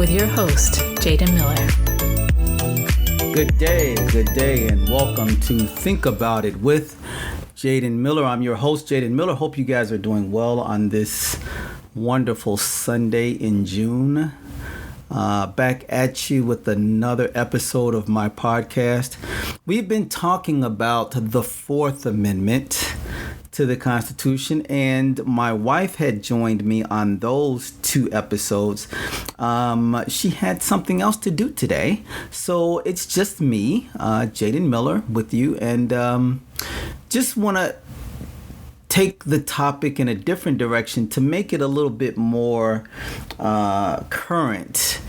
with your host, Jaden Miller. Good day, and welcome to Think About It with Jaden Miller. I'm your host, Jaden Miller. Hope you guys are doing well on this wonderful Sunday in June. Back at you with another episode of my podcast. We've been talking about the Fourth Amendment to the Constitution, and my wife had joined me on those two episodes. She had something else to do today, so it's just me, Jaden Miller, with you, and just want to take the topic in a different direction to make it a little bit more current,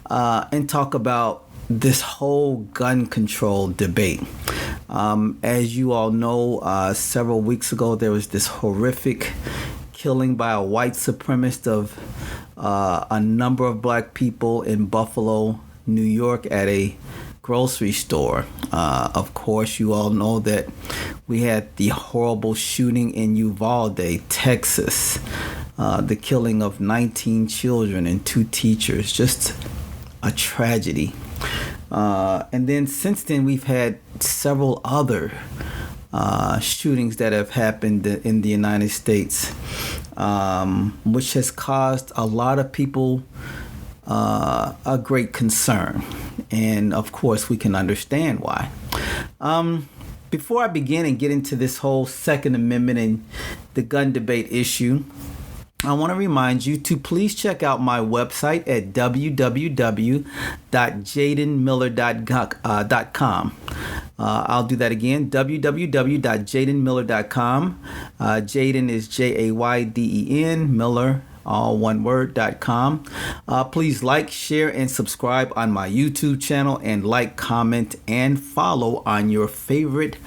and talk about this whole gun control debate. As you all know, several weeks ago, there was this horrific killing by a white supremacist of a number of black people in Buffalo, New York, at a grocery store. Of course, you all know that we had the horrible shooting in Uvalde, Texas, the killing of 19 children and 2 teachers, just a tragedy. And then since then, we've had several other shootings that have happened in the United States, which has caused a lot of people a great concern. And of course, we can understand why. Before I begin and get into this whole Second Amendment and the gun debate issue, I want to remind you to please check out my website at www.jadenmiller.com. I'll do that again, www.jadenmiller.com. Jaden is Jayden, Miller, all one word.com. Please like, share, and subscribe on my YouTube channel, and like, comment, and follow on your favorite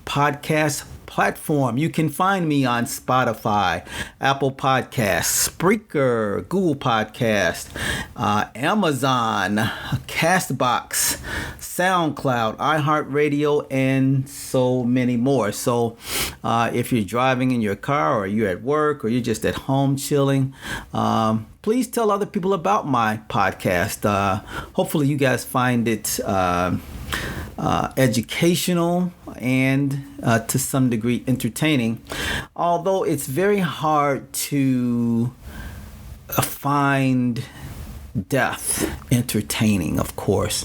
podcast platform. You can find me on Spotify, Apple Podcasts, Spreaker, Google Podcast, Amazon, Castbox, SoundCloud, iHeartRadio, and so many more. So if you're driving in your car, or you're at work, or you're just at home chilling, please tell other people about my podcast. Hopefully you guys find it educational and to some degree entertaining, although it's very hard to find death entertaining, of course.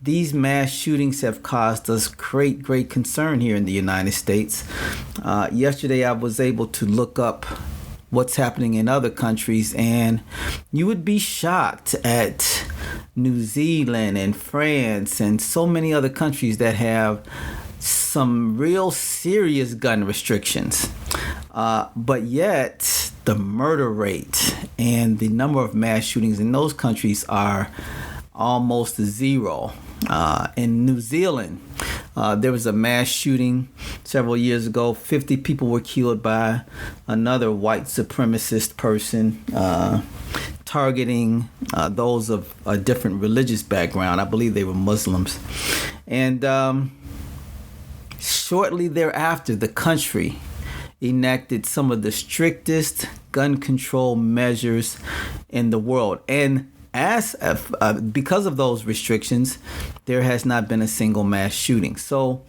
These mass shootings have caused us great concern here in the United States. Yesterday I was able to look up what's happening in other countries, and you would be shocked at New Zealand and France and so many other countries that have some real serious gun restrictions. But yet the murder rate and the number of mass shootings in those countries are almost zero. In New Zealand, there was a mass shooting several years ago. 50 people were killed by another white supremacist person targeting those of a different religious background. I believe they were Muslims. And shortly thereafter, the country enacted some of the strictest gun control measures in the world. And because of those restrictions, there has not been a single mass shooting. So,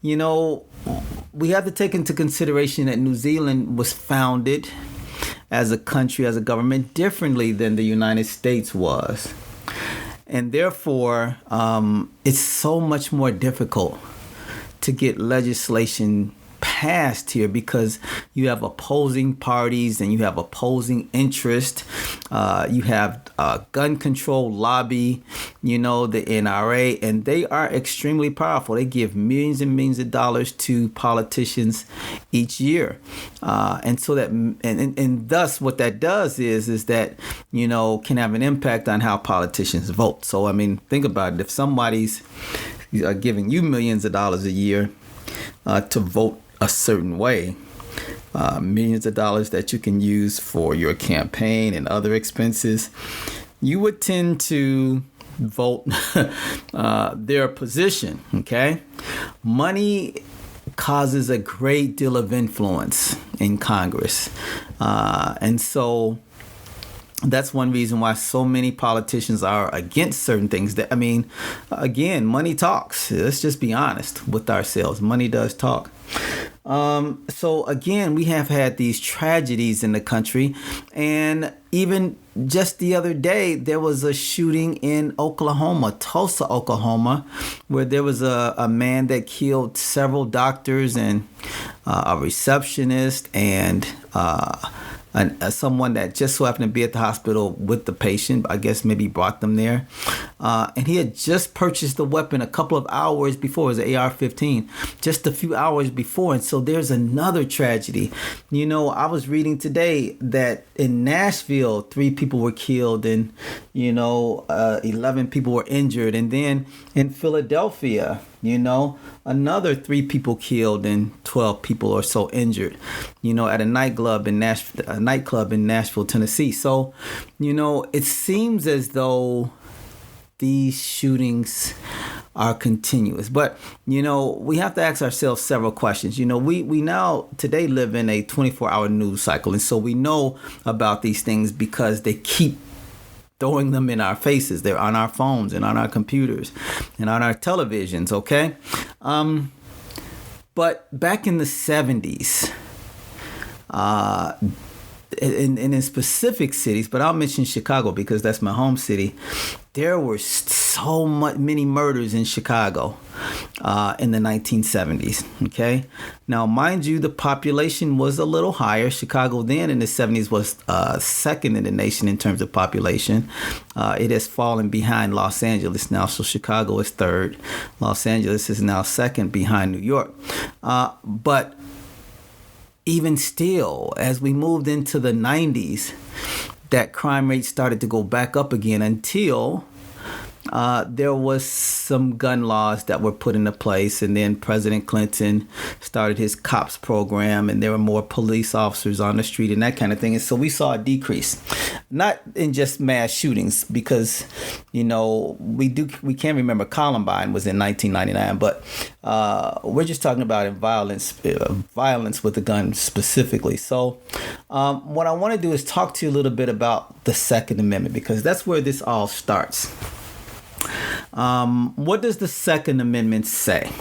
we have to take into consideration that New Zealand was founded as a country, as a government, differently than the United States was. And therefore, it's so much more difficult to get legislation passed here because you have opposing parties and you have opposing interest. You have gun control lobby, the NRA, and they are extremely powerful. They give millions and millions of dollars to politicians each year. And so that, and thus what that does is that, can have an impact on how politicians vote. So, think about it. If somebody's giving you millions of dollars a year to vote a certain way, millions of dollars that you can use for your campaign and other expenses, you would tend to vote their position. Okay, money causes a great deal of influence in Congress, and so That's one reason why so many politicians are against certain things. That, I mean, again, money talks. Let's just be honest with ourselves. Money does talk. So again, we have had these tragedies in the country, and even just the other day, there was a shooting in Oklahoma, Tulsa, Oklahoma, where there was a man that killed several doctors and a receptionist and someone that just so happened to be at the hospital with the patient. I guess maybe brought them there. And he had just purchased the weapon a couple of hours before. It was an AR-15, just a few hours before. And so there's another tragedy. You know, I was reading today that in Nashville, 3 people were killed and, 11 people were injured. And then in Philadelphia, another 3 people killed and 12 people or so injured, at a nightclub in Nashville, Tennessee. So, it seems as though these shootings are continuous. But, we have to ask ourselves several questions. We now today live in a 24-hour news cycle. And so we know about these things because they keep throwing them in our faces. They're on our phones and on our computers and on our televisions, okay? But back in the 70s, in specific cities, but I'll mention Chicago because that's my home city, there were many murders in Chicago in the 1970s, okay? Now, mind you, the population was a little higher. Chicago then in the 70s was second in the nation in terms of population. It has fallen behind Los Angeles now, so Chicago is third. Los Angeles is now second behind New York. But even still, as we moved into the 90s, that crime rate started to go back up again until there was some gun laws that were put into place, and then President Clinton started his COPS program, and there were more police officers on the street and that kind of thing. And so we saw a decrease, not in just mass shootings, because we can't remember Columbine was in 1999, but we're just talking about violence with a gun specifically. So what I want to do is talk to you a little bit about the Second Amendment, because that's where this all starts. What does the Second Amendment say?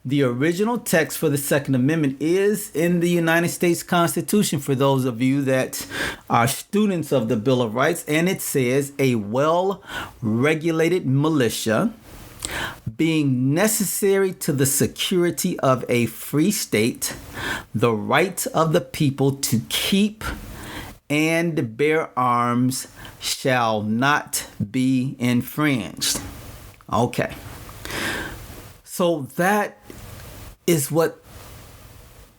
The original text for the Second Amendment is in the United States Constitution, for those of you that are students of the Bill of Rights, and it says a well-regulated militia being necessary to the security of a free state, the right of the people to keep and bear arms shall not be infringed. Okay. So that is what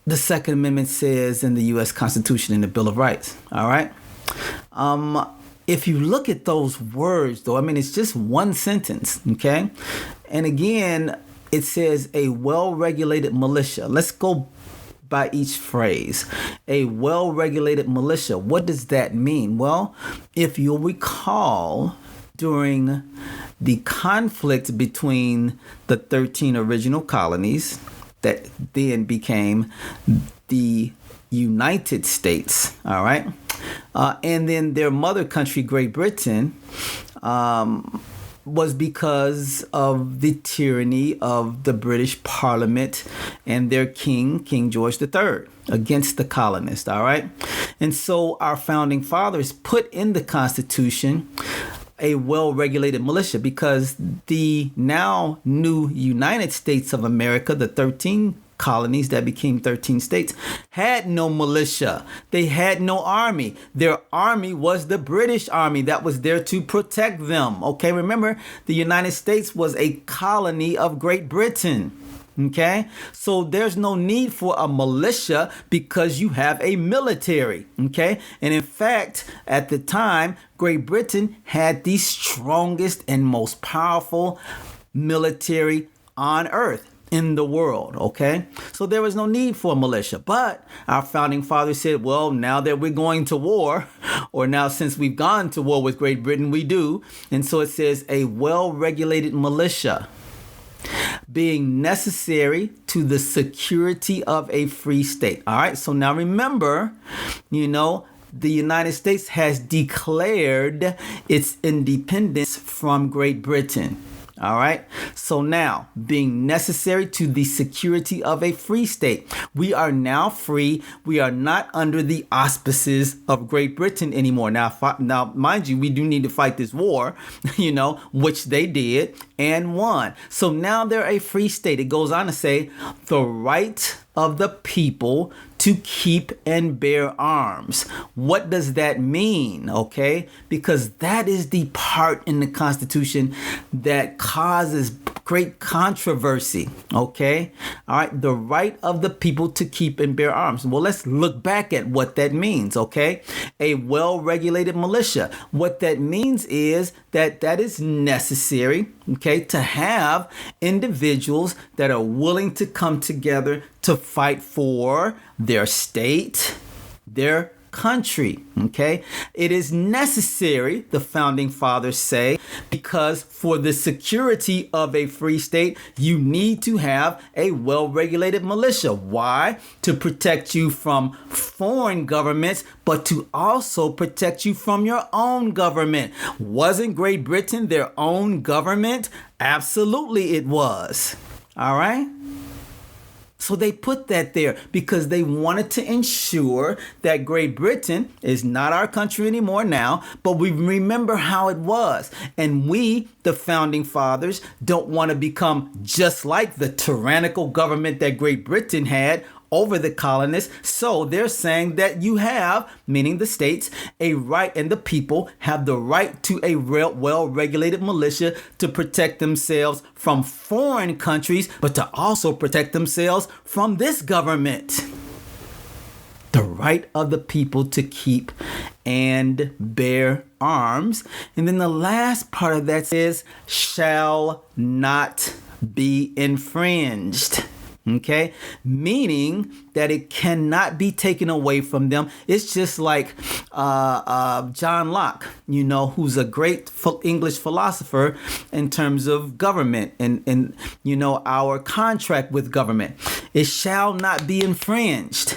the Second Amendment says in the U.S. Constitution and the Bill of Rights. All right. If you look at those words, though, it's just one sentence. Okay. And again, it says a well-regulated militia. Let's go by each phrase. A well-regulated militia. What does that mean? Well, if you'll recall, during the conflict between the 13 original colonies that then became the United States, all right, and then their mother country, Great Britain, was because of the tyranny of the British Parliament and their king, King George III, against the colonists, all right? And so our founding fathers put in the Constitution a well-regulated militia, because the now new United States of America, the 13 colonies that became 13 states, had no militia. They had no army. Their army was the British Army that was there to protect them. Okay, remember, the United States was a colony of Great Britain. Okay, so there's no need for a militia because you have a military. Okay, and in fact, at the time, Great Britain had the strongest and most powerful military on earth, in the world. Okay, so there was no need for a militia. But our founding fathers said, well, now that we're going to war, or now since we've gone to war with Great Britain, we do. And so it says a well-regulated militia being necessary to the security of a free state. All right. So now remember, the United States has declared its independence from Great Britain. All right. So now, being necessary to the security of a free state, we are now free. We are not under the auspices of Great Britain anymore. Now, mind you, we do need to fight this war, which they did and won. So now they're a free state. It goes on to say the right of the people to keep and bear arms. What does that mean? Okay, because that is the part in the Constitution that causes great controversy. Okay, all right, the right of the people to keep and bear arms. Well, let's look back at what that means. Okay, a well-regulated militia. What that means is that is necessary, okay, to have individuals that are willing to come together to fight for their state, their country. Okay, it is necessary, the founding fathers say, because for the security of a free state, you need to have a well-regulated militia. Why? To protect you from foreign governments, but to also protect you from your own government. Wasn't Great Britain their own government? Absolutely it was. All right. So they put that there because they wanted to ensure that Great Britain is not our country anymore now, but we remember how it was. And we, the founding fathers, don't want to become just like the tyrannical government that Great Britain had over the colonists. So they're saying that you have, meaning the states, a right, and the people have the right to a well-regulated militia to protect themselves from foreign countries, but to also protect themselves from this government. The right of the people to keep and bear arms. And then the last part of that says, shall not be infringed. Okay, meaning that it cannot be taken away from them. It's just like John Locke, who's a great English philosopher in terms of government and our contract with government. It shall not be infringed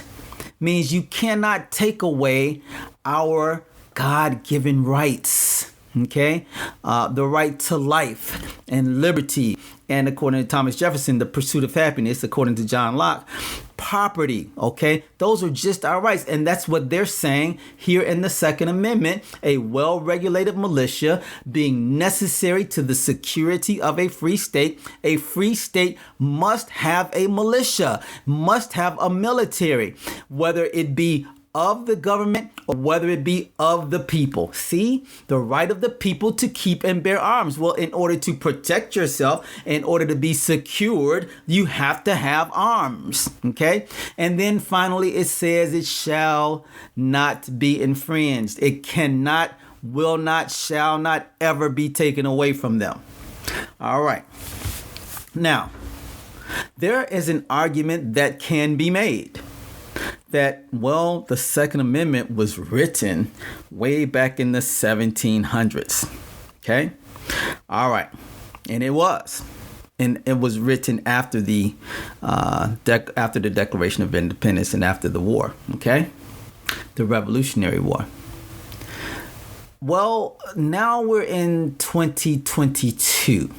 means you cannot take away our God-given rights. Okay, the right to life and liberty. And according to Thomas Jefferson, the pursuit of happiness, according to John Locke, property. Okay, those are just our rights. And that's what they're saying here in the Second Amendment, a well-regulated militia being necessary to the security of a free state. A free state must have a militia, must have a military, whether it be of the government or whether it be of the people. See, the right of the people to keep and bear arms. Well, in order to protect yourself, in order to be secured, you have to have arms. Okay. And then finally, it says it shall not be infringed. It cannot, will not, shall not ever be taken away from them. All right. Now, there is an argument that can be made that, well, the Second Amendment was written way back in the 1700s. Okay. All right. And it was. And it was written after the Declaration of Independence and after the war. Okay. The Revolutionary War. Well, now we're in 2022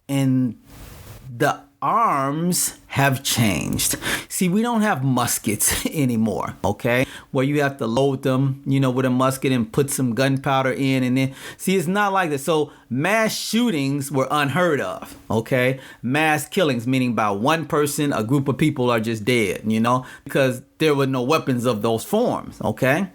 and the arms have changed. See, we don't have muskets anymore, okay? Where you have to load them, with a musket and put some gunpowder in and then, see, it's not like that. So mass shootings were unheard of, okay? Mass killings, meaning by one person, a group of people are just dead, because there were no weapons of those forms, okay?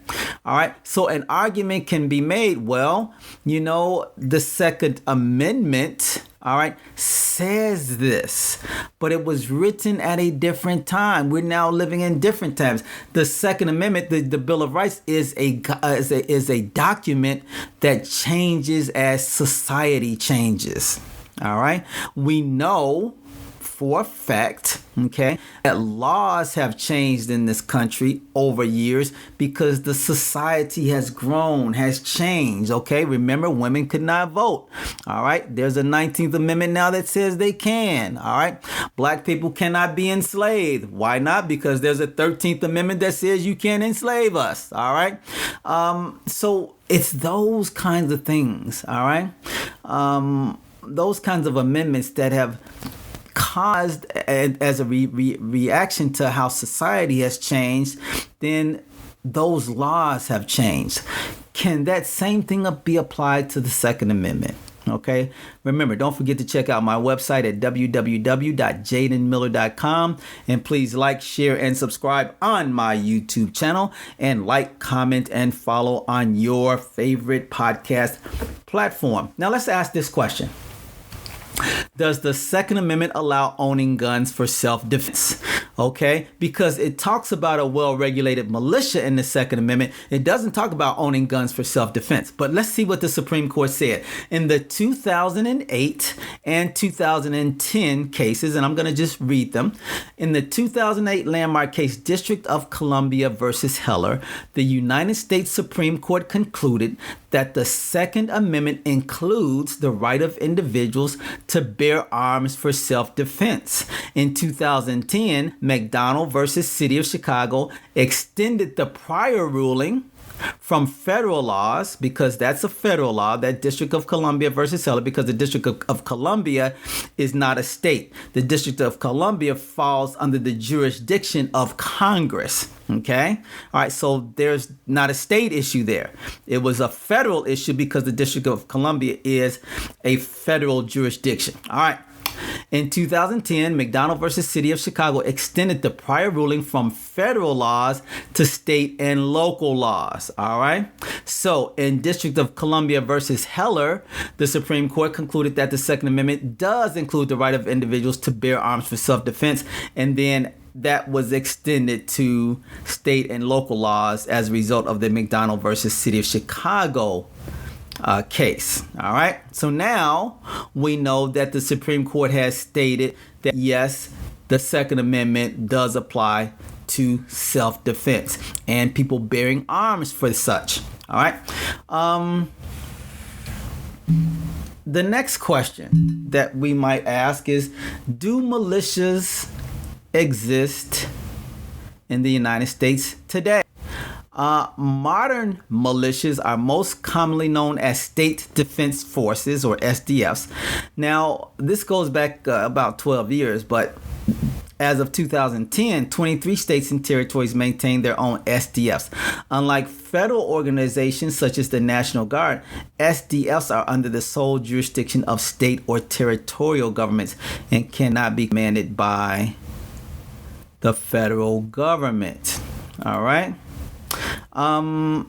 All right, so an argument can be made, well, the Second Amendment, all right, says this, but it was written at a different time. We're now living in different times. The Second Amendment, the Bill of Rights, is a document that changes as society changes. All right, we know for a fact, okay, that laws have changed in this country over years because the society has grown, has changed, okay? Remember, women could not vote, all right? There's a 19th Amendment now that says they can, all right? Black people cannot be enslaved. Why not? Because there's a 13th Amendment that says you can't enslave us, all right? So it's those kinds of things, all right? Those kinds of amendments that have caused as a reaction to how society has changed, then those laws have changed. Can that same thing be applied to the Second Amendment? Okay. Remember, don't forget to check out my website at www.jadenmiller.com, and please like, share, and subscribe on my YouTube channel, and like, comment, and follow on your favorite podcast platform. Now let's ask this question. Does the Second Amendment allow owning guns for self-defense? Okay, because it talks about a well-regulated militia in the Second Amendment. It doesn't talk about owning guns for self-defense. But let's see what the Supreme Court said. In the 2008 and 2010 cases, and I'm going to just read them. In the 2008 landmark case, District of Columbia versus Heller, the United States Supreme Court concluded that the Second Amendment includes the right of individuals to bear arms for self-defense. In 2010, McDonald versus City of Chicago extended the prior ruling from federal laws, because that's a federal law, that District of Columbia versus Heller, because the District of Columbia is not a state. The District of Columbia falls under the jurisdiction of Congress. Okay. All right. So there's not a state issue there. It was a federal issue because the District of Columbia is a federal jurisdiction. All right. In 2010, McDonald versus City of Chicago extended the prior ruling from federal laws to state and local laws. All right. So in District of Columbia versus Heller, the Supreme Court concluded that the Second Amendment does include the right of individuals to bear arms for self-defense. And then that was extended to state and local laws as a result of the McDonald versus City of Chicago case. All right. So now we know that the Supreme Court has stated that, yes, the Second Amendment does apply to self-defense and people bearing arms for such. All right. The next question that we might ask is, do militias exist in the United States today? Modern militias are most commonly known as State Defense Forces, or SDFs. Now, this goes back about 12 years, but as of 2010, 23 states and territories maintain their own SDFs. Unlike federal organizations such as the National Guard, SDFs are under the sole jurisdiction of state or territorial governments and cannot be commanded by the federal government. All right. Who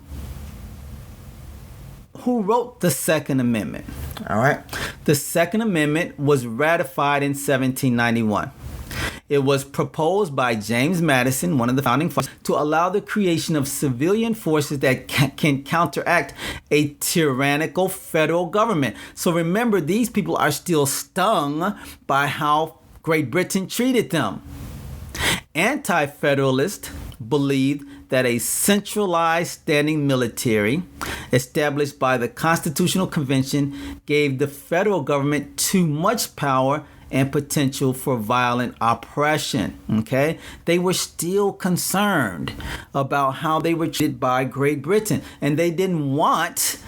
wrote the Second Amendment? All right. The Second Amendment was ratified in 1791. It was proposed by James Madison, one of the founding fathers, to allow the creation of civilian forces that can counteract a tyrannical federal government. So remember, these people are still stung by how Great Britain treated them. Anti-Federalists believed that a centralized standing military established by the Constitutional Convention gave the federal government too much power and potential for violent oppression. Okay? They were still concerned about how they were treated by Great Britain, and they didn't want,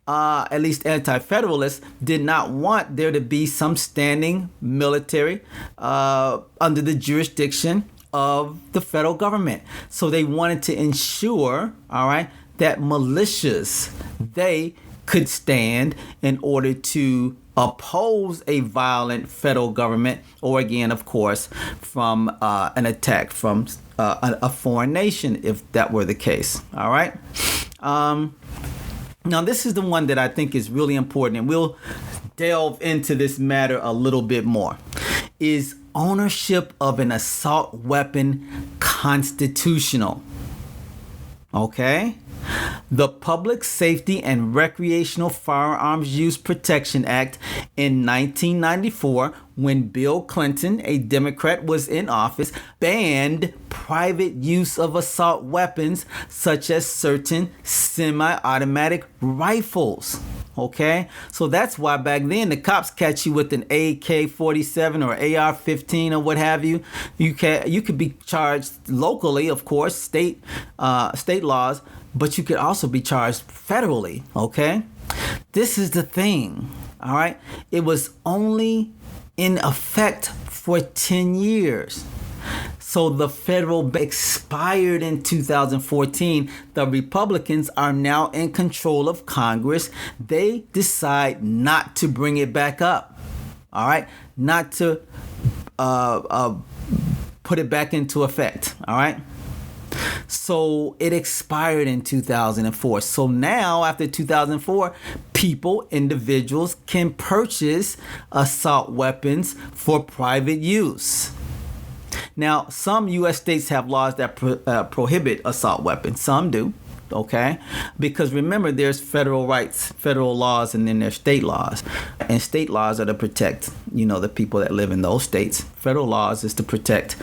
at least anti-federalists did not want there to be some standing military under the jurisdiction of the federal government. So they wanted to ensure, all right, that militias, they could stand in order to oppose a violent federal government, or again, of course, from an attack from a foreign nation, if that were the case. All right. Now, this is the one that I think is really important, and we'll delve into this matter a little bit more. Is ownership of an assault weapon constitutional? Okay. the Public Safety and Recreational Firearms Use Protection Act in 1994, when Bill Clinton, a Democrat, was in office, banned private use of assault weapons such as certain semi-automatic rifles. Okay, so that's why back then the cops catch you with an AK-47 or AR-15 or what have you. You could be charged locally, of course, state laws, but you could also be charged federally. Okay, this is the thing. All right, it was only in effect for 10 years. So the federal expired in 2014. The Republicans are now in control of Congress. They decide not to bring it back up. All right, not to put it back into effect. All right. So it expired in 2004. So now, after 2004, individuals can purchase assault weapons for private use. Now, some U.S. states have laws that prohibit assault weapons. Some do, okay? Because remember, there's federal rights, federal laws, and then there's state laws. And state laws are to protect, the people that live in those states. Federal laws is to protect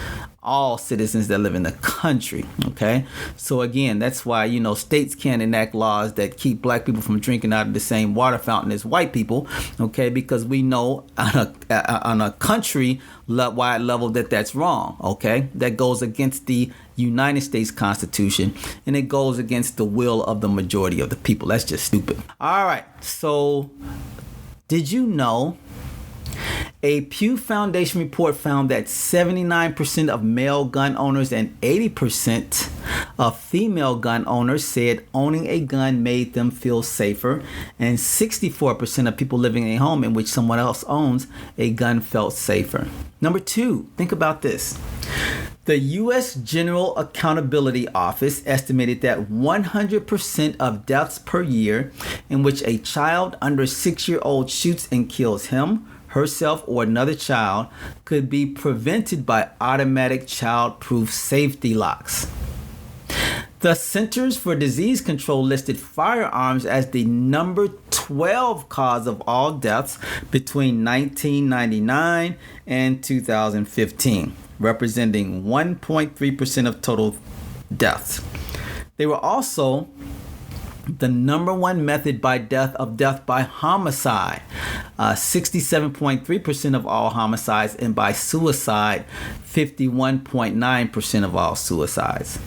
all citizens that live in the country, okay? So again, that's why, states can't enact laws that keep black people from drinking out of the same water fountain as white people, okay? Because we know on a country-wide level that's wrong, okay? That goes against the United States Constitution, and it goes against the will of the majority of the people. That's just stupid. All right, so did you know a Pew Foundation report found that 79% of male gun owners and 80% of female gun owners said owning a gun made them feel safer, and 64% of people living in a home in which someone else owns a gun felt safer. Number 2, think about this. The U.S. General Accountability Office estimated that 100% of deaths per year in which a child under 6-year-old shoots and kills him, herself, or another child could be prevented by automatic child-proof safety locks. The Centers for Disease Control listed firearms as the number 12 cause of all deaths between 1999 and 2015, representing 1.3% of total deaths. They were also the number one method of death by homicide, 67.3% of all homicides, and by suicide, 51.9% of all suicides.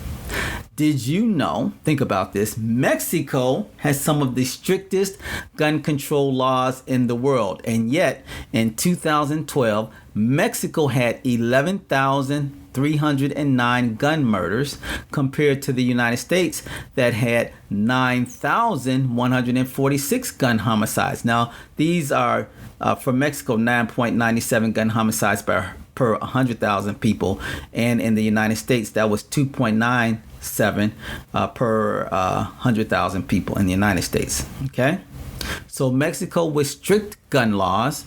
Did you know, think about this, Mexico has some of the strictest gun control laws in the world, and yet in 2012, Mexico had 11,309 gun murders compared to the United States that had 9,146 gun homicides. Now, these are, for Mexico, 9.97 gun homicides per 100,000 people, and in the United States, that was 2.97 per 100,000 people in the United States. Okay, so Mexico with strict gun laws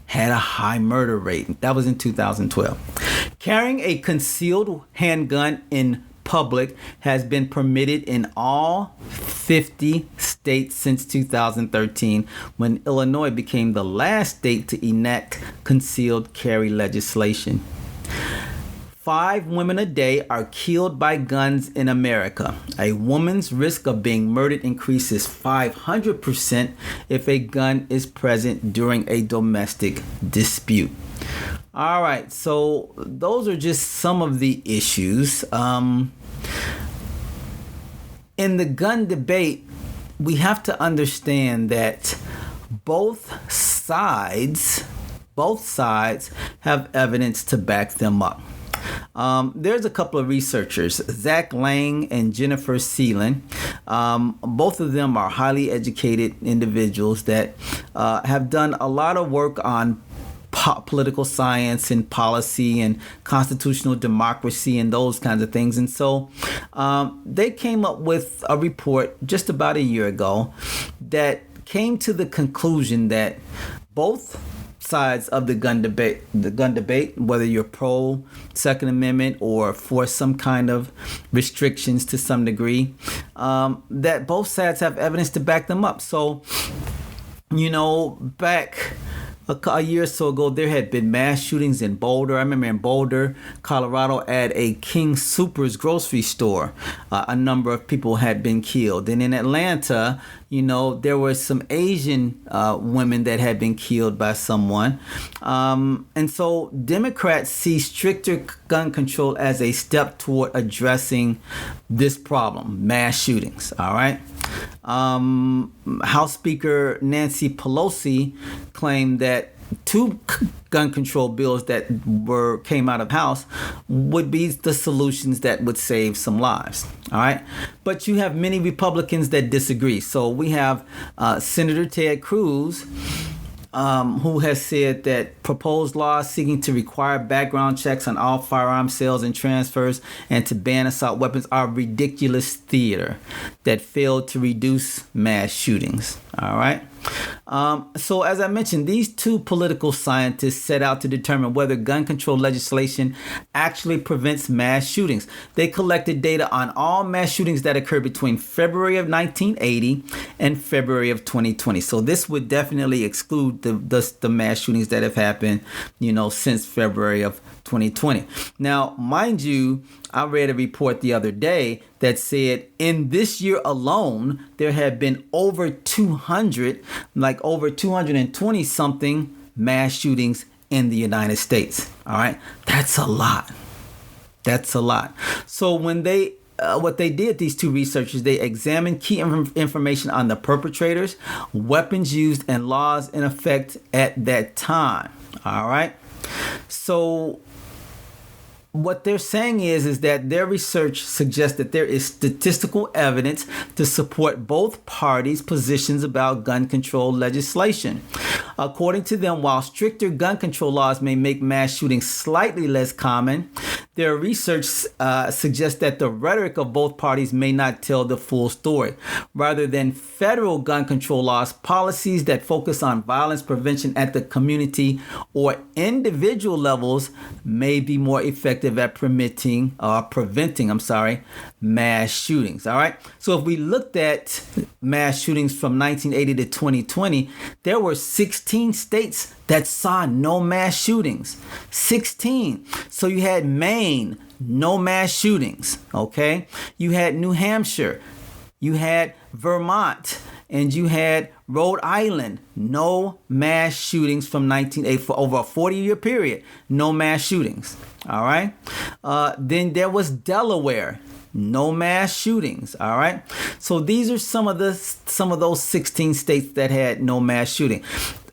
had a high murder rate. That was in 2012. Carrying a concealed handgun in public has been permitted in all 50 states since 2013, when Illinois became the last state to enact concealed carry legislation. 5 women a day are killed by guns in America. A woman's risk of being murdered increases 500% if a gun is present during a domestic dispute. All right, so those are just some of the issues. In the gun debate, we have to understand that both sides have evidence to back them up. There's a couple of researchers, Zach Lang and Jennifer Seelan. Both of them are highly educated individuals that have done a lot of work on political science and policy and constitutional democracy and those kinds of things. And so they came up with a report just about a year ago that came to the conclusion that both sides of the gun debate, whether you're pro Second Amendment or for some kind of restrictions to some degree, that both sides have evidence to back them up. So, back a year or so ago, there had been mass shootings in Boulder. I remember in Boulder, Colorado, at a King Soopers grocery store, a number of people had been killed. And in Atlanta, there were some Asian women that had been killed by someone. And so Democrats see stricter gun control as a step toward addressing this problem, mass shootings. All right. House Speaker Nancy Pelosi claimed that two gun control bills that came out of House would be the solutions that would save some lives. All right. But you have many Republicans that disagree. So we have Senator Ted Cruz, who has said that proposed laws seeking to require background checks on all firearm sales and transfers and to ban assault weapons are ridiculous theater that failed to reduce mass shootings. All right. So as I mentioned, these two political scientists set out to determine whether gun control legislation actually prevents mass shootings. They collected data on all mass shootings that occurred between February of 1980 and February of 2020. So this would definitely exclude the mass shootings that have happened, since February of 2020. Now, mind you, I read a report the other day that said in this year alone, there have been over 220 something mass shootings in the United States. All right. That's a lot. So when what they did, these two researchers, they examined key information on the perpetrators, weapons used, and laws in effect at that time. All right. So what they're saying is that their research suggests that there is statistical evidence to support both parties' positions about gun control legislation. According to them, while stricter gun control laws may make mass shootings slightly less common, their research suggests that the rhetoric of both parties may not tell the full story. Rather than federal gun control laws, policies that focus on violence prevention at the community or individual levels may be more effective at preventing mass shootings. All right. So if we looked at mass shootings from 1980 to 2020, there were 16 states that saw no mass shootings. 16. So you had Maine, no mass shootings. Okay. You had New Hampshire, you had Vermont, and you had Rhode Island, no mass shootings from 1980 for over a 40-year period. No mass shootings. All right. Then there was Delaware, no mass shootings. All right. So these are some of those 16 states that had no mass shooting.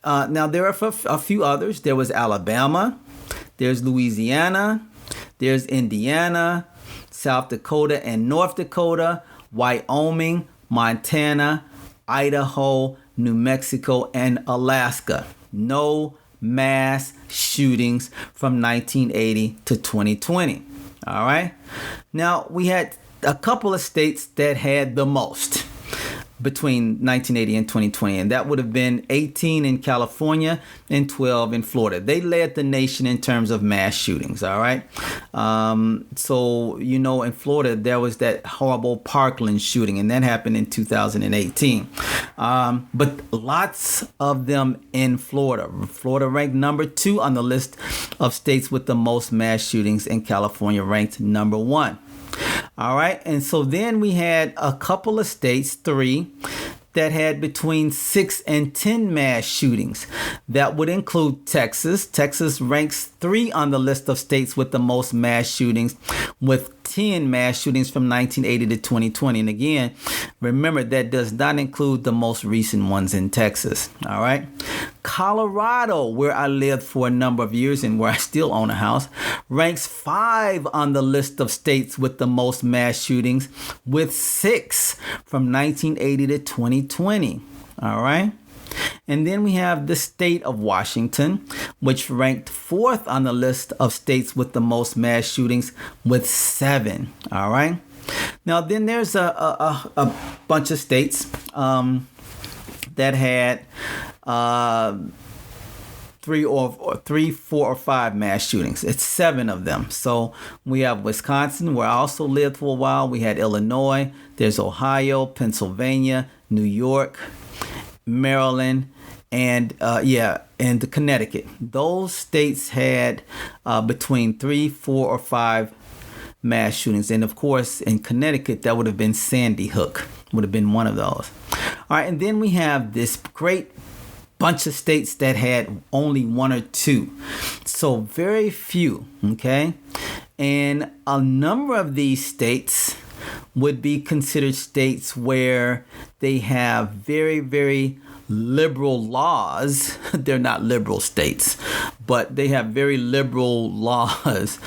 Now there are a few others. There was Alabama, there's Louisiana, there's Indiana, South Dakota and North Dakota, Wyoming, Montana, Idaho, New Mexico, and Alaska. No mass shootings from 1980 to 2020. All right. Now, we had a couple of states that had the most between 1980 and 2020, and that would have been 18 in California and 12 in Florida. They led the nation in terms of mass shootings. All right. So, in Florida, there was that horrible Parkland shooting, and that happened in 2018. But lots of them in Florida. Florida ranked number 2 on the list of states with the most mass shootings, and California ranked number 1. All right. And so then we had a couple of states, 3, that had between 6 and 10 mass shootings. That would include Texas. Texas ranks 3 on the list of states with the most mass shootings, with 10 mass shootings from 1980 to 2020. And again, remember, that does not include the most recent ones in Texas. All right. Colorado, where I lived for a number of years and where I still own a house, ranks 5 on the list of states with the most mass shootings, with 6 from 1980 to 2020. All right. And then we have the state of Washington, which ranked 4th on the list of states with the most mass shootings, with 7. All right. Now, then there's a bunch of states that had three, 4, or 5 mass shootings. It's 7 of them. So we have Wisconsin, where I also lived for a while. We had Illinois. There's Ohio, Pennsylvania, New York, Maryland, and and Connecticut. Those states had between 3, 4, or 5 mass shootings. And of course, in Connecticut, that would have been Sandy Hook, would have been one of those. All right, and then we have this great bunch of states that had only 1 or 2. So very few, okay? And a number of these states would be considered states where they have very, very liberal laws. They're not liberal states, but they have very liberal laws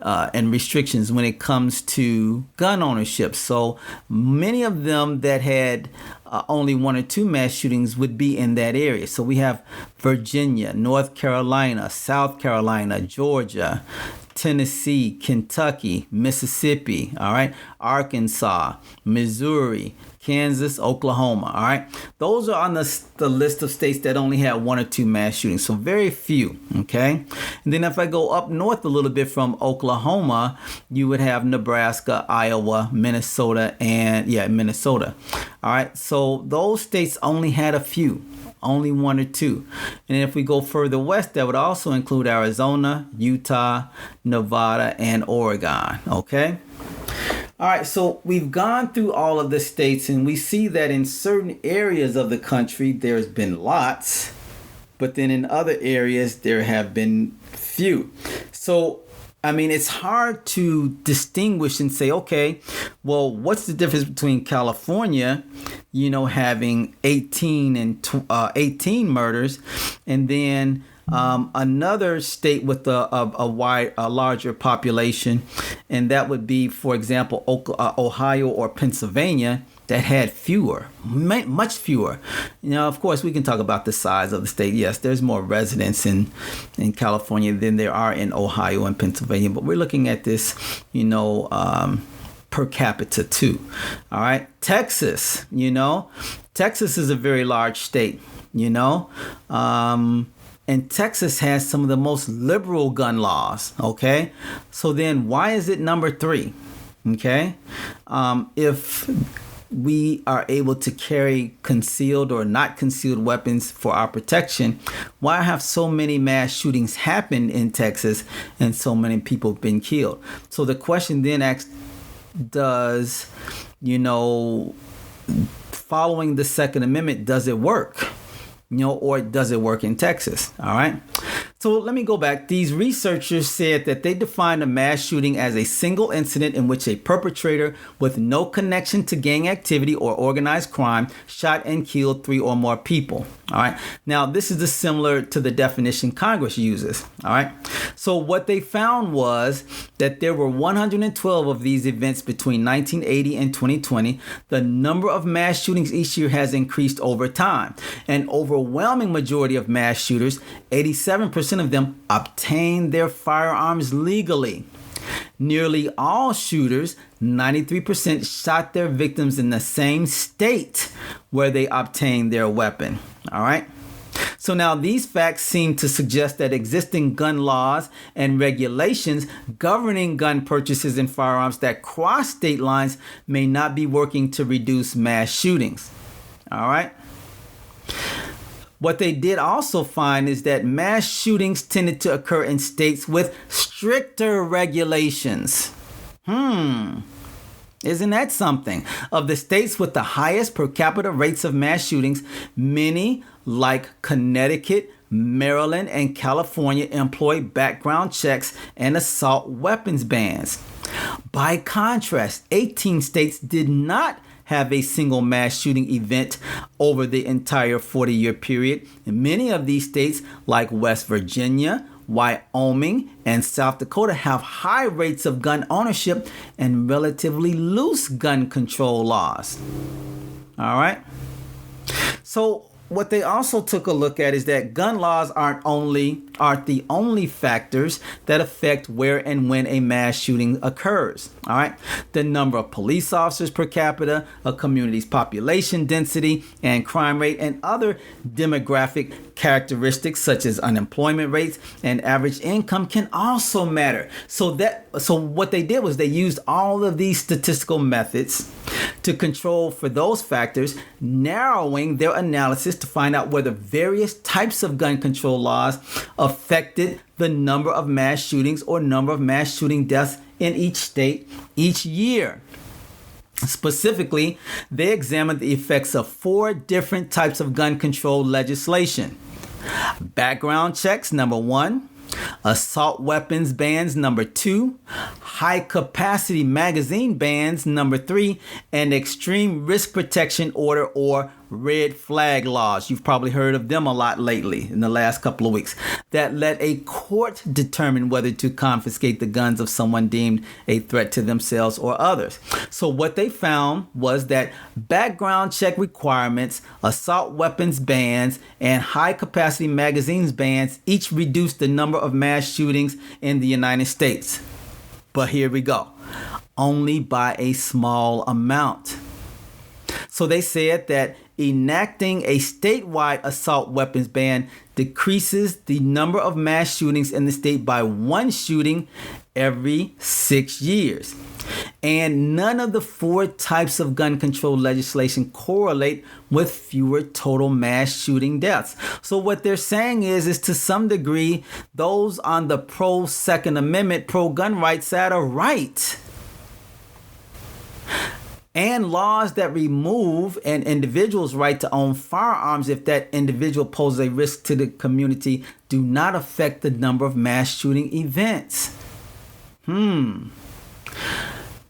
and restrictions when it comes to gun ownership. So many of them that had only 1 or 2 mass shootings would be in that area. So we have Virginia, North Carolina, South Carolina, Georgia, Tennessee, Kentucky, Mississippi, all right, Arkansas, Missouri, Kansas, Oklahoma, all right. Those are on the list of states that only had 1 or 2 mass shootings, so very few, okay. And then if I go up north a little bit from Oklahoma, you would have Nebraska, Iowa, Minnesota, and Minnesota, all right. So those states only had a few. Only 1 or 2. And if we go further west, that would also include Arizona, Utah, Nevada, and Oregon. Okay? All right, so we've gone through all of the states, and we see that in certain areas of the country, there's been lots, but then in other areas, there have been few. So I mean, it's hard to distinguish and say, okay, well, what's the difference between California, having 18 murders, and then another state with a larger population, and that would be, for example, Ohio or Pennsylvania, that had fewer, much fewer. Of course, we can talk about the size of the state. Yes, there's more residents in California than there are in Ohio and Pennsylvania, but we're looking at this, per capita too. All right. Texas, Texas is a very large state, and Texas has some of the most liberal gun laws. Okay. So then why is it number 3? Okay. If we are able to carry concealed or not concealed weapons for our protection, why have so many mass shootings happened in Texas and so many people been killed? So the question then asks, does, following the Second Amendment, does it work? Or does it work in Texas? All right. So let me go back. These researchers said that they defined a mass shooting as a single incident in which a perpetrator with no connection to gang activity or organized crime shot and killed 3 or more people. All right. Now, this is similar to the definition Congress uses. All right. So what they found was that there were 112 of these events between 1980 and 2020. The number of mass shootings each year has increased over time. An overwhelming majority of mass shooters, 87% of them, obtained their firearms legally. Nearly all shooters, 93%, shot their victims in the same state where they obtained their weapon. All right. So now these facts seem to suggest that existing gun laws and regulations governing gun purchases and firearms that cross state lines may not be working to reduce mass shootings. All right. What they did also find is that mass shootings tended to occur in states with stricter regulations. Isn't that something? Of the states with the highest per capita rates of mass shootings, many, like Connecticut, Maryland, and California, employ background checks and assault weapons bans. By contrast, 18 states did not have a single mass shooting event over the entire 40-year period. And many of these states, like West Virginia, Wyoming, and South Dakota, have high rates of gun ownership and relatively loose gun control laws. All right. So what they also took a look at is that gun laws aren't the only factors that affect where and when a mass shooting occurs. All right. The number of police officers per capita, a community's population density and crime rate, and other demographic characteristics such as unemployment rates and average income can also matter. So what they did was they used all of these statistical methods to control for those factors, narrowing their analysis to find out whether various types of gun control laws affected the number of mass shootings or number of mass shooting deaths in each state each year. Specifically, they examined the effects of 4 different types of gun control legislation. Background checks, number 1. Assault weapons bans, number 2. High capacity magazine bans, number 3. And extreme risk protection order or red flag laws. You've probably heard of them a lot lately in the last couple of weeks. That let a court determine whether to confiscate the guns of someone deemed a threat to themselves or others. So what they found was that background check requirements, assault weapons bans, and high capacity magazines bans each reduced the number of mass shootings in the United States. But here we go. Only by a small amount. So they said that enacting a statewide assault weapons ban decreases the number of mass shootings in the state by 1 shooting every 6 years. And none of the 4 types of gun control legislation correlate with fewer total mass shooting deaths. So what they're saying is to some degree, those on the pro-Second Amendment, pro-gun rights side are right. And laws that remove an individual's right to own firearms if that individual poses a risk to the community do not affect the number of mass shooting events.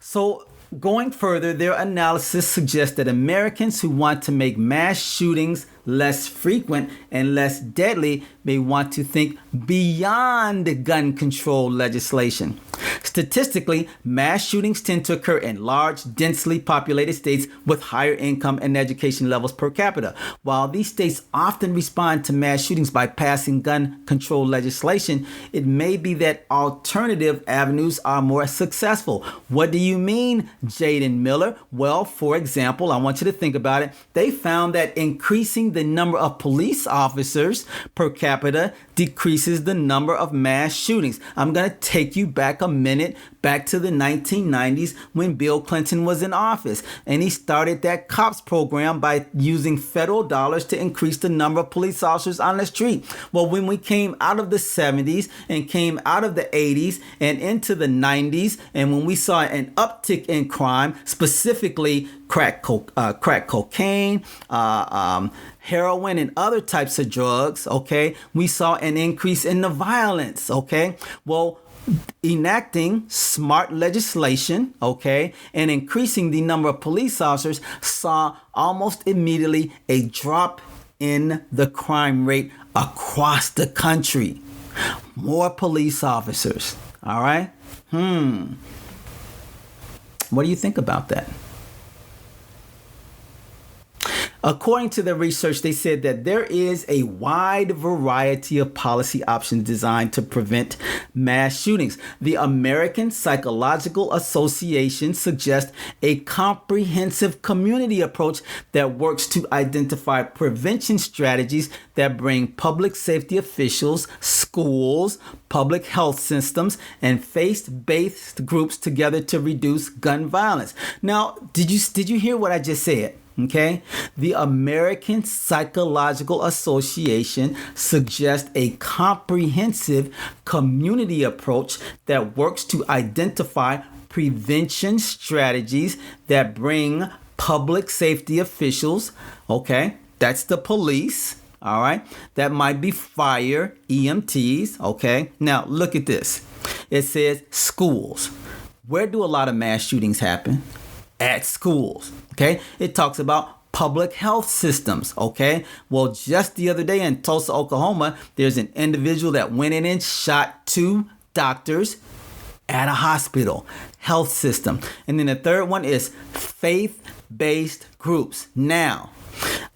So going further, their analysis suggests that Americans who want to make mass shootings less frequent and less deadly may want to think beyond gun control legislation. Statistically, mass shootings tend to occur in large, densely populated states with higher income and education levels per capita. While these states often respond to mass shootings by passing gun control legislation, it may be that alternative avenues are more successful. What do you mean, Jaden Miller? Well, for example, I want you to think about it. They found that increasing the number of police officers per capita decreases the number of mass shootings. I'm going to take you back a minute, back to the 1990s when Bill Clinton was in office. And he started that COPS program by using federal dollars to increase the number of police officers on the street. Well, when we came out of the 70s and came out of the 80s and into the 90s, and when we saw an uptick in crime, specifically crack cocaine, heroin, and other types of drugs, okay, we saw an increase in the violence, okay? Well, enacting smart legislation, okay, and increasing the number of police officers saw almost immediately a drop in the crime rate across the country. More police officers, all right? What do you think about that? According to the research, they said that there is a wide variety of policy options designed to prevent mass shootings. The American Psychological Association suggests a comprehensive community approach that works to identify prevention strategies that bring public safety officials, schools, public health systems, and faith-based groups together to reduce gun violence. Now, did you hear what I just said? Okay, the American Psychological Association suggests a comprehensive community approach that works to identify prevention strategies that bring public safety officials, okay, that's the police, all right, that might be fire, EMTs, okay. Now, look at this. It says schools. Where do a lot of mass shootings happen? At schools, okay? It talks about public health systems, okay? Well, just the other day in Tulsa, Oklahoma, there's an individual that went in and shot 2 doctors at a hospital, health system. And then the third one is faith-based groups. Now,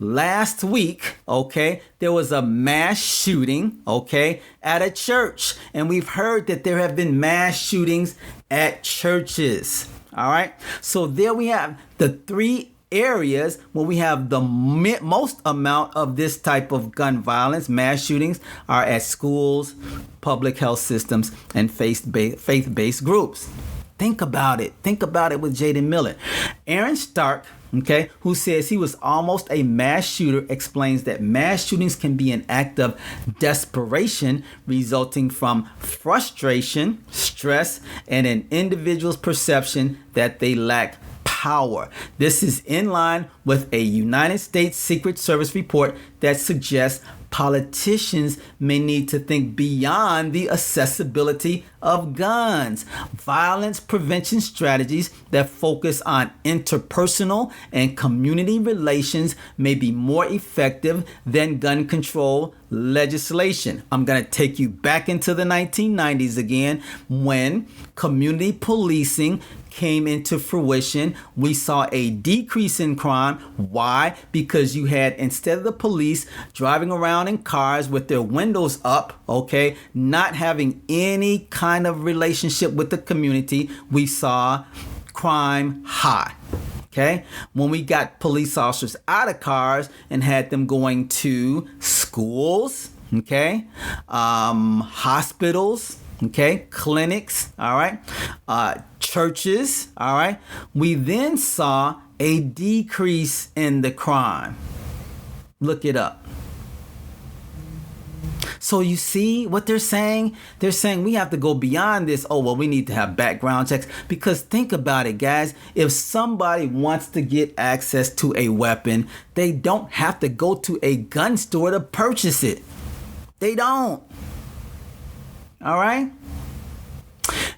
Last week, okay, there was a mass shooting, okay, at a church. And we've heard that there have been mass shootings at churches. All right. So there we have the three areas where we have the most amount of this type of gun violence. Mass shootings are at schools, public health systems, and faith-based groups. Think about it. Think about it with Jaden Miller. Aaron Stark, okay, who says he was almost a mass shooter, explains that mass shootings can be an act of desperation resulting from frustration, stress, and an individual's perception that they lack power. This is in line with a United States Secret Service report that suggests politicians may need to think beyond the accessibility of guns. Violence prevention strategies that focus on interpersonal and community relations may be more effective than gun control legislation. I'm going to take you back into the 1990s again when community policing came into fruition. We saw a decrease in crime. Why? Because you had, instead of the police driving around in cars with their windows up, okay, not having any kind of relationship with the community, we saw crime high. Okay, when we got police officers out of cars and had them going to schools, okay, hospitals, okay, clinics, all right, churches, all right, we then saw a decrease in the crime. Look it up. So you see what they're saying? They're saying we have to go beyond this. Oh, well, we need to have background checks. Because think about it, guys. If somebody wants to get access to a weapon, they don't have to go to a gun store to purchase it. They don't. All right?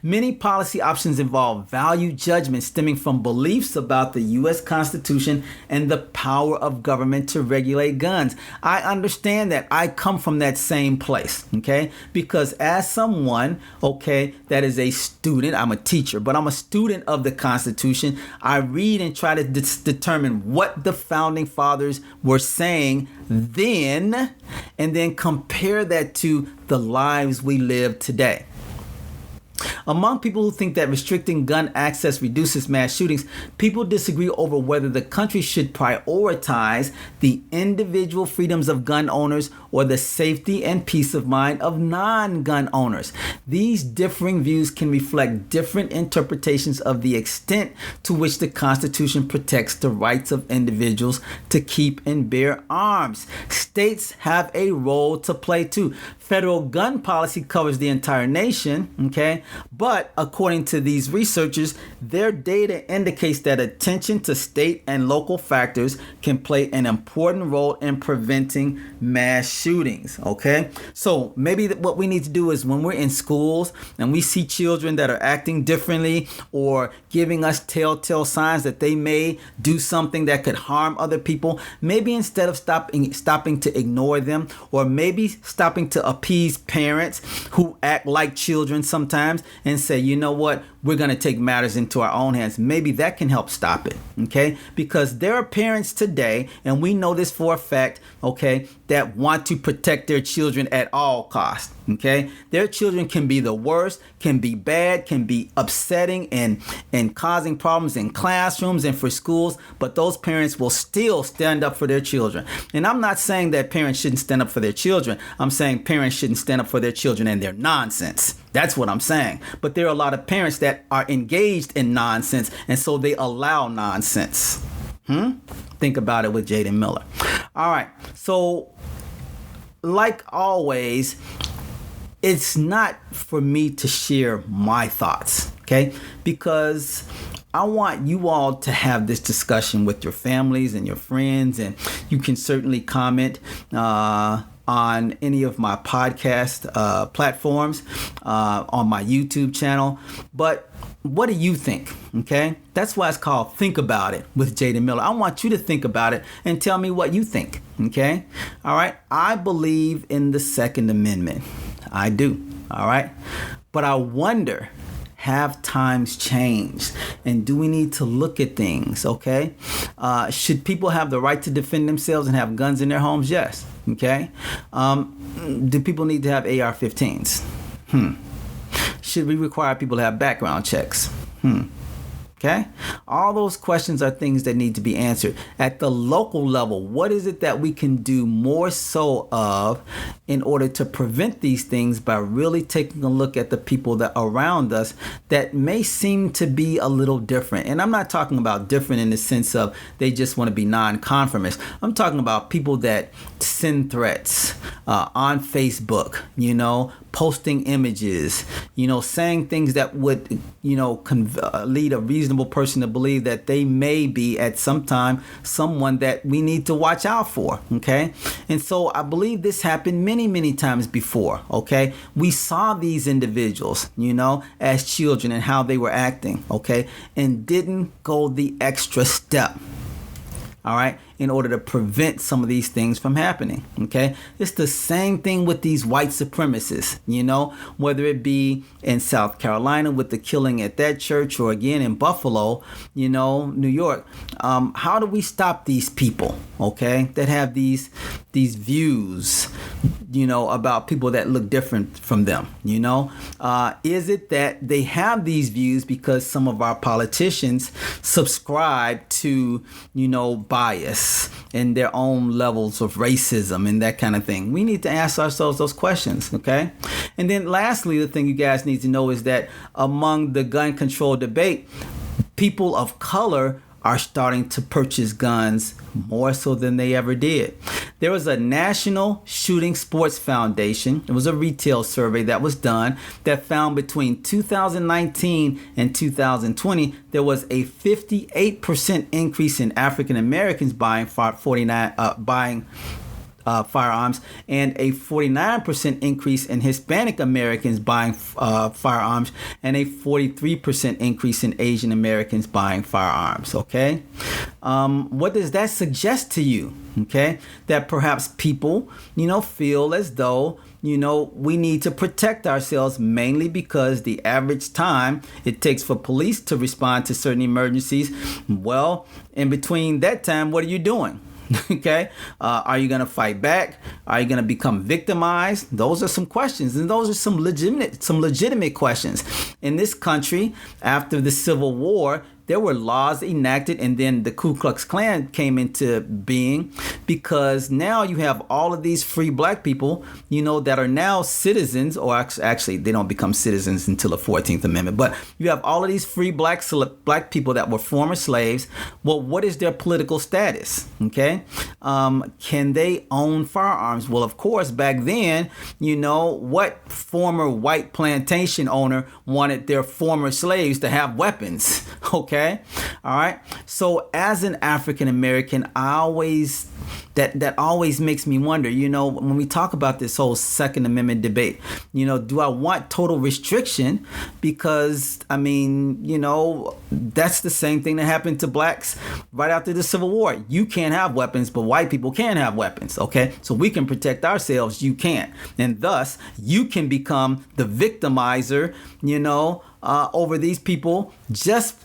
Many policy options involve value judgments stemming from beliefs about the U.S. Constitution and the power of government to regulate guns. I understand that. I come from that same place, okay? Because as someone, okay, that is a student, I'm a teacher, but I'm a student of the Constitution. I read and try to determine what the founding fathers were saying then, and then compare that to the lives we live today. Among people who think that restricting gun access reduces mass shootings, people disagree over whether the country should prioritize the individual freedoms of gun owners or the safety and peace of mind of non-gun owners. These differing views can reflect different interpretations of the extent to which the Constitution protects the rights of individuals to keep and bear arms. States have a role to play too. Federal gun policy covers the entire nation, okay? But according to these researchers, their data indicates that attention to state and local factors can play an important role in preventing mass shootings, okay? So maybe what we need to do is when we're in schools and we see children that are acting differently or giving us telltale signs that they may do something that could harm other people, maybe instead of stopping to ignore them, or maybe stopping to appease parents who act like children sometimes and say, you know what, we're going to take matters into our own hands. Maybe that can help stop it, okay? Because there are parents today, and we know this for a fact, okay, that want to protect their children at all costs, okay? Their children can be the worst, can be bad, can be upsetting and causing problems in classrooms and for schools, but those parents will still stand up for their children. And I'm not saying that parents shouldn't stand up for their children. I'm saying parents shouldn't stand up for their children and their nonsense. That's what I'm saying. But there are a lot of parents that are engaged in nonsense, and so they allow nonsense. Think about it with Jaden Miller. All right. So, like always, it's not for me to share my thoughts, okay? Because I want you all to have this discussion with your families and your friends, and you can certainly comment on any of my podcast platforms, on my YouTube channel. But what do you think? Okay, that's why it's called Think About It with Jaden Miller. I want you to think about it and tell me what you think. Okay, all right. I believe in the Second Amendment. I do. All right, but I wonder, Have times changed? And do we need to look at things? Okay. Should people have the right to defend themselves and have guns in their homes? Yes. Okay. Do people need to have AR-15s? Should we require people to have background checks? Okay? All those questions are things that need to be answered. At the local level, what is it that we can do more so of in order to prevent these things by really taking a look at the people that are around us that may seem to be a little different? And I'm not talking about different in the sense of they just want to be non-conformist. I'm talking about people that send threats on Facebook, posting images, saying things that would, lead a reasonable person to believe that they may be at some time someone that we need to watch out for. Okay. And so I believe this happened many, many times before. Okay. We saw these individuals, as children and how they were acting. Okay. And didn't go the extra step. All right, in order to prevent some of these things from happening. Okay, it's the same thing with these white supremacists, whether it be in South Carolina with the killing at that church or again in Buffalo, New York. How do we stop these people, okay, that have these views, about people that look different from them? Is it that they have these views because some of our politicians subscribe to, bias and their own levels of racism and that kind of thing? We need to ask ourselves those questions, okay? And then lastly, the thing you guys need to know is that among the gun control debate, people of color are starting to purchase guns more so than they ever did. There was a National Shooting Sports Foundation. It was a retail survey that was done that found between 2019 and 2020, there was a 58% increase in African Americans buying firearms and a 49% increase in Hispanic Americans buying firearms and a 43% increase in Asian Americans buying firearms. Okay. What does that suggest to you? Okay. That perhaps people, feel as though, we need to protect ourselves mainly because the average time it takes for police to respond to certain emergencies. Well, in between that time, what are you doing? Okay. Are you going to fight back? Are you going to become victimized? Those are some questions, and those are some legitimate questions. In this country, after the Civil War, there were laws enacted, and then the Ku Klux Klan came into being because now you have all of these free black people, that are now citizens, or actually they don't become citizens until the 14th Amendment, but you have all of these free black people that were former slaves. Well, what is their political status? Okay. Can they own firearms? Well, of course, back then, what former white plantation owner wanted their former slaves to have weapons? Okay. All right. So as an African American, that always makes me wonder, when we talk about this whole Second Amendment debate, do I want total restriction? Because, that's the same thing that happened to blacks right after the Civil War. You can't have weapons, but white people can have weapons. Okay. So we can protect ourselves. You can't. And thus you can become the victimizer, over these people just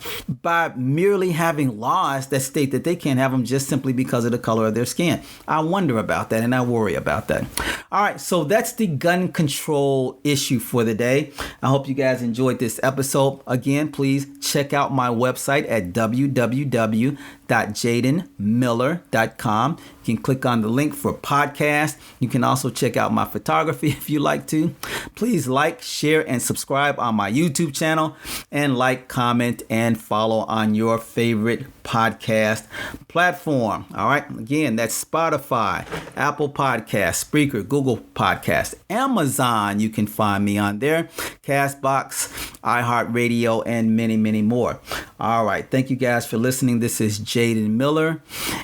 by merely having laws that state that they can't have them just simply because of the color of their skin. I wonder about that and I worry about that. All right, so that's the gun control issue for the day. I hope you guys enjoyed this episode. Again, please check out my website at www.jadenmiller.com. You can click on the link for podcast. You can also check out my photography if you like to. Please like, share, and subscribe on my YouTube channel, and like, comment, and follow on your favorite podcast platform. All right. Again, that's Spotify, Apple Podcasts, Spreaker, Google Podcasts, Amazon. You can find me on there, Castbox, iHeartRadio, and many, many more. All right. Thank you guys for listening. This is Jaden Miller,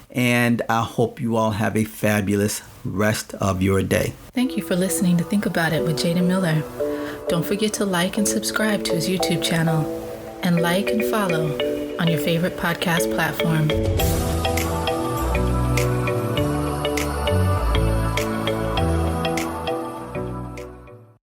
and I hope you all have a fabulous rest of your day. Thank you for listening to Think About It with Jaden Miller. Don't forget to like and subscribe to his YouTube channel, and like and follow on your favorite podcast platform.